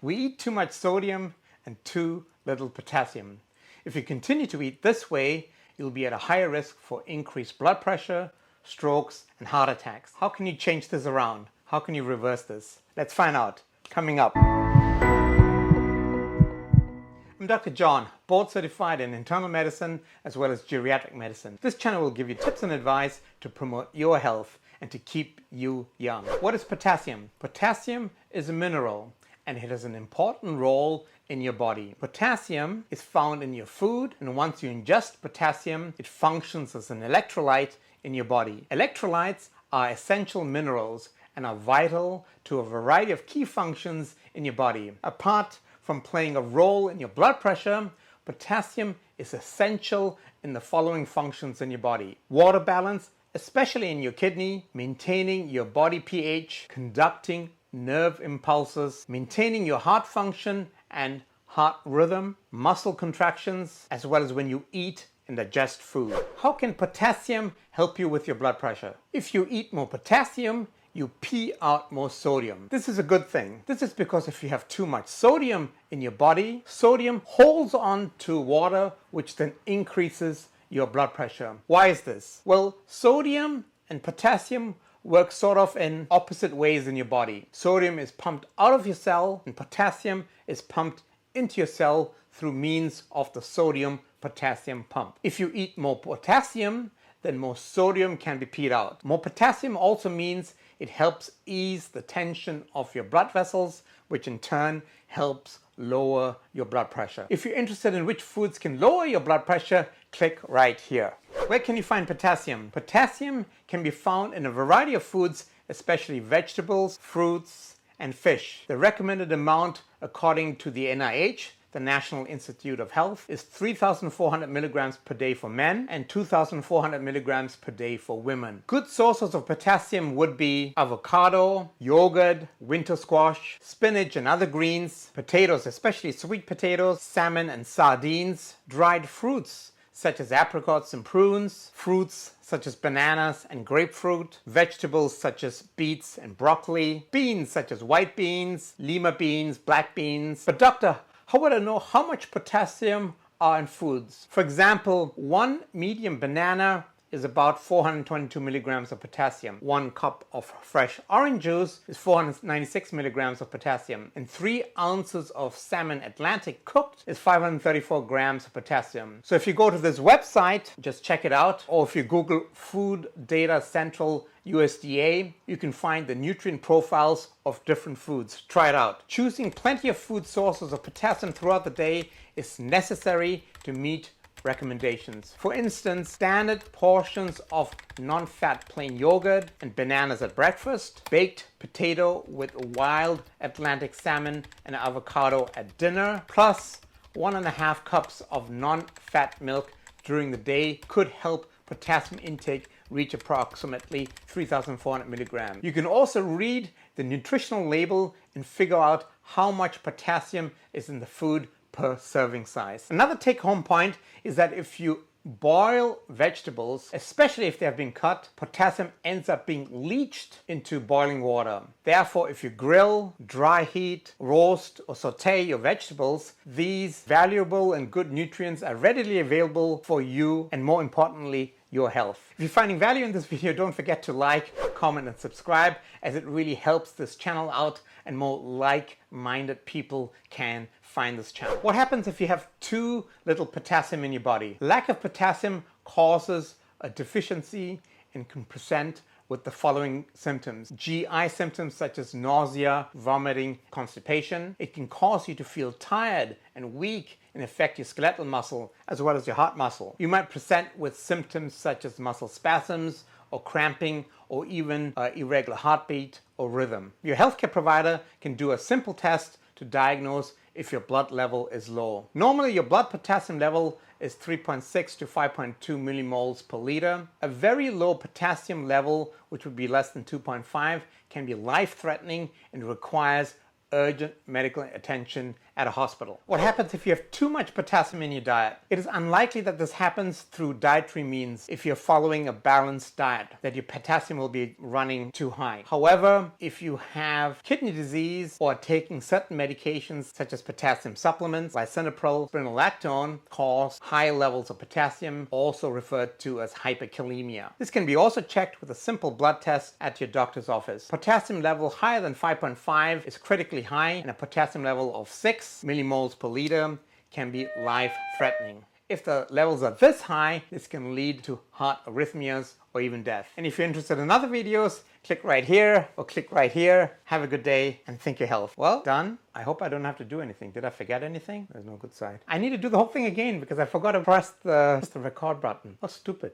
We eat too much sodium and too little potassium. If you continue to eat this way, you'll be at a higher risk for increased blood pressure, strokes, and heart attacks. How can you change this around? How can you reverse this? Let's find out. Coming up. I'm Dr. John, board certified in internal medicine as well as geriatric medicine. This channel will give you tips and advice to promote your health and to keep you young. What is potassium? Potassium is a mineral and it has an important role in your body. Potassium is found in your food, and once you ingest potassium, it functions as an electrolyte in your body. Electrolytes are essential minerals and are vital to a variety of key functions in your body. Apart from playing a role in your blood pressure, potassium is essential in the following functions in your body: water balance, especially in your kidney, maintaining your body pH, conducting nerve impulses, maintaining your heart function and heart rhythm, muscle contractions, as well as when you eat and digest food. How can potassium help you with your blood pressure? If you eat more potassium, you pee out more sodium. This is a good thing. This is because if you have too much sodium in your body, sodium holds on to water, which then increases your blood pressure. Why is this? Well, sodium and potassium work sort of in opposite ways in your body. Sodium is pumped out of your cell and potassium is pumped into your cell through means of the sodium-potassium pump. If you eat more potassium, then more sodium can be peed out. More potassium also means it helps ease the tension of your blood vessels, which in turn helps lower your blood pressure. If you're interested in which foods can lower your blood pressure, click right here. Where can you find potassium? Potassium can be found in a variety of foods, especially vegetables, fruits, and fish. The recommended amount according to the NIH, the National Institute of Health, is 3,400 milligrams per day for men and 2,400 milligrams per day for women. Good sources of potassium would be avocado, yogurt, winter squash, spinach and other greens, potatoes, especially sweet potatoes, salmon and sardines, dried fruits such as apricots and prunes, fruits such as bananas and grapefruit, vegetables such as beets and broccoli, beans such as white beans, lima beans, black beans. But doctor, how would I know how much potassium are in foods? For example, one medium banana is about 422 milligrams of potassium. 1 cup of fresh orange juice is 496 milligrams of potassium. And 3 ounces of salmon Atlantic cooked is 534 grams of potassium. So if you go to this website, just check it out. Or if you Google Food Data Central USDA, you can find the nutrient profiles of different foods. Try it out. Choosing plenty of food sources of potassium throughout the day is necessary to meet recommendations. For instance, standard portions of non-fat plain yogurt and bananas at breakfast, baked potato with wild Atlantic salmon and avocado at dinner, plus 1.5 cups of non-fat milk during the day could help potassium intake reach approximately 3,400 milligrams. You can also read the nutritional label and figure out how much potassium is in the food per serving size. Another take-home point is that if you boil vegetables, especially if they have been cut, potassium ends up being leached into boiling water. Therefore, if you grill, dry heat, roast, or saute your vegetables, these valuable and good nutrients are readily available for you and, more importantly, your health. If you're finding value in this video, don't forget to like, comment, and subscribe, as it really helps this channel out and more like-minded people can find this channel. What happens if you have too little potassium in your body? Lack of potassium causes a deficiency and can present with the following symptoms: GI symptoms such as nausea, vomiting, constipation. It can cause you to feel tired and weak and affect your skeletal muscle as well as your heart muscle. You might present with symptoms such as muscle spasms or cramping or even irregular heartbeat or rhythm. Your healthcare provider can do a simple test to diagnose if your blood level is low. Normally, your blood potassium level is 3.6 to 5.2 millimoles per liter. A very low potassium level, which would be less than 2.5, can be life-threatening and requires urgent medical attention at a hospital. What happens if you have too much potassium in your diet? It is unlikely that this happens through dietary means if you're following a balanced diet, that your potassium will be running too high. However, if you have kidney disease or taking certain medications such as potassium supplements, lisinopril, spironolactone, cause high levels of potassium, also referred to as hyperkalemia. This can be also checked with a simple blood test at your doctor's office. Potassium level higher than 5.5 is critically high, and a potassium level of 6 millimoles per liter can be life-threatening. If the levels are this high, this can lead to heart arrhythmias or even death. And if you're interested in other videos, click right here or click right here. Have a good day and think your health. Well, done. I hope I don't have to do anything. Did I forget anything? There's no good side. I need to do the whole thing again because I forgot to press the record button. Oh, stupid.